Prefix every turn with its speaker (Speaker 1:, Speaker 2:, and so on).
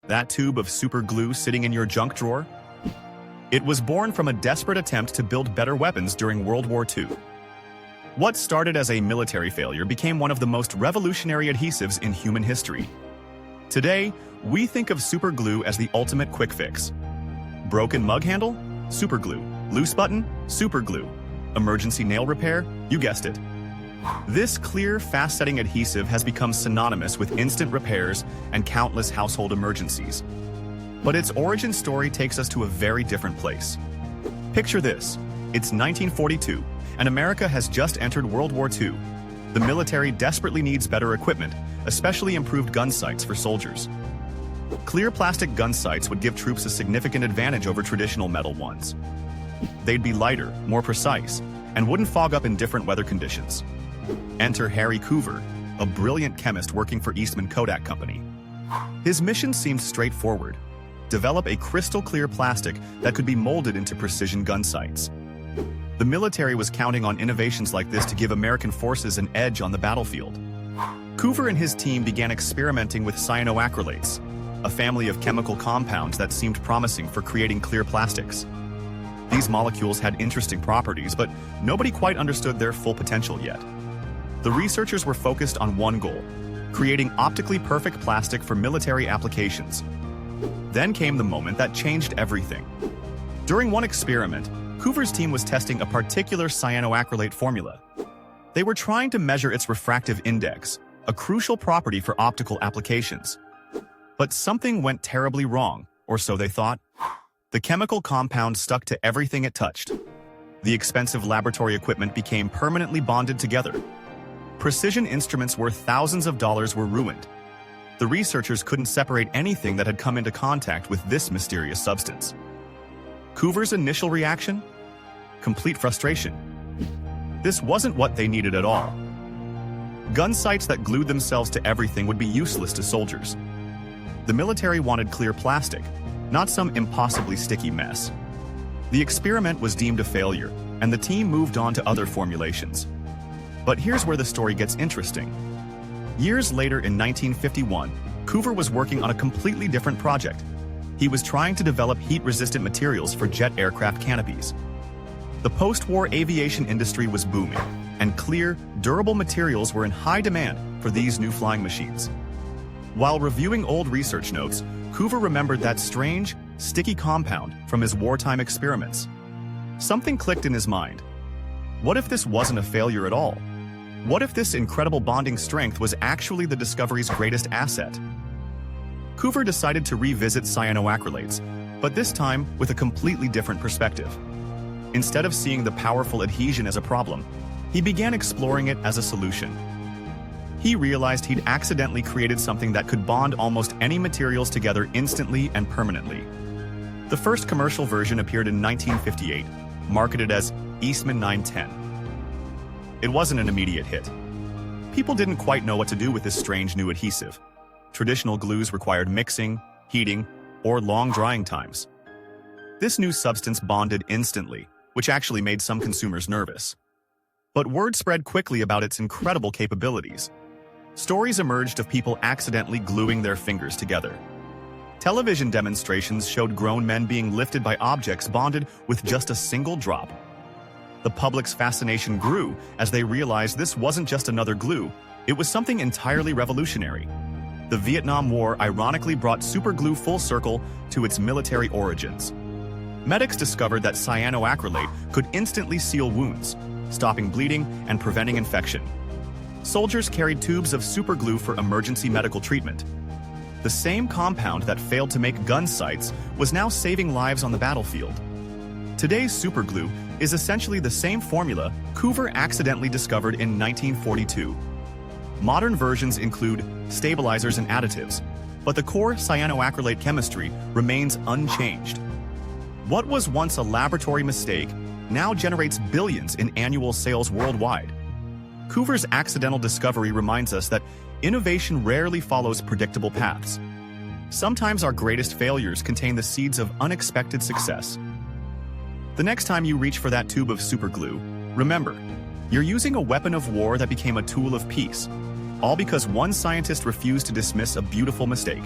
Speaker 1: That tube of super glue sitting in your junk drawer? It was born from a desperate attempt to build better weapons during World War II. What started as a military failure became one of the most revolutionary adhesives in human history. Today, we think of super glue as the ultimate quick fix. Broken mug handle? Super glue. Loose button? Super glue. Emergency nail repair? You guessed it. This clear, fast-setting adhesive has become synonymous with instant repairs and countless household emergencies. But its origin story takes us to a very different place. Picture this. It's 1942, and America has just entered World War II. The military desperately needs better equipment, especially improved gun sights for soldiers. Clear plastic gun sights would give troops a significant advantage over traditional metal ones. They'd be lighter, more precise, and wouldn't fog up in different weather conditions. Enter Harry Coover, a brilliant chemist working for Eastman Kodak Company. His mission seemed straightforward: develop a crystal-clear plastic that could be molded into precision gun sights. The military was counting on innovations like this to give American forces an edge on the battlefield. Coover and his team began experimenting with cyanoacrylates, a family of chemical compounds that seemed promising for creating clear plastics. These molecules had interesting properties, but nobody quite understood their full potential yet. The researchers were focused on one goal: creating optically perfect plastic for military applications. Then came the moment that changed everything. During one experiment, Coover's team was testing a particular cyanoacrylate formula. They were trying to measure its refractive index, a crucial property for optical applications. But something went terribly wrong, or so they thought. The chemical compound stuck to everything it touched. The expensive laboratory equipment became permanently bonded together. Precision instruments worth thousands of dollars were ruined. The researchers couldn't separate anything that had come into contact with this mysterious substance. Coover's initial reaction? Complete frustration. This wasn't what they needed at all. Gun sights that glued themselves to everything would be useless to soldiers. The military wanted clear plastic, not some impossibly sticky mess. The experiment was deemed a failure, and the team moved on to other formulations. But here's where the story gets interesting. Years later, in 1951, Coover was working on a completely different project. He was trying to develop heat-resistant materials for jet aircraft canopies. The post-war aviation industry was booming, and clear, durable materials were in high demand for these new flying machines. While reviewing old research notes, Coover remembered that strange, sticky compound from his wartime experiments. Something clicked in his mind. What if this wasn't a failure at all? What if this incredible bonding strength was actually the discovery's greatest asset? Coover decided to revisit cyanoacrylates, but this time with a completely different perspective. Instead of seeing the powerful adhesion as a problem, he began exploring it as a solution. He realized he'd accidentally created something that could bond almost any materials together instantly and permanently. The first commercial version appeared in 1958, marketed as Eastman 910. It wasn't an immediate hit. People didn't quite know what to do with this strange new adhesive. Traditional glues required mixing, heating, or long drying times. This new substance bonded instantly, which actually made some consumers nervous. But word spread quickly about its incredible capabilities. Stories emerged of people accidentally gluing their fingers together. Television demonstrations showed grown men being lifted by objects bonded with just a single drop. The public's fascination grew as they realized this wasn't just another glue, it was something entirely revolutionary. The Vietnam War ironically brought superglue full circle to its military origins. Medics discovered that cyanoacrylate could instantly seal wounds, stopping bleeding and preventing infection. Soldiers carried tubes of superglue for emergency medical treatment. The same compound that failed to make gun sights was now saving lives on the battlefield. Today's superglue is essentially the same formula Coover accidentally discovered in 1942. Modern versions include stabilizers and additives, but the core cyanoacrylate chemistry remains unchanged. What was once a laboratory mistake now generates billions in annual sales worldwide. Coover's accidental discovery reminds us that innovation rarely follows predictable paths. Sometimes our greatest failures contain the seeds of unexpected success. The next time you reach for that tube of superglue, remember, you're using a weapon of war that became a tool of peace, all because one scientist refused to dismiss a beautiful mistake.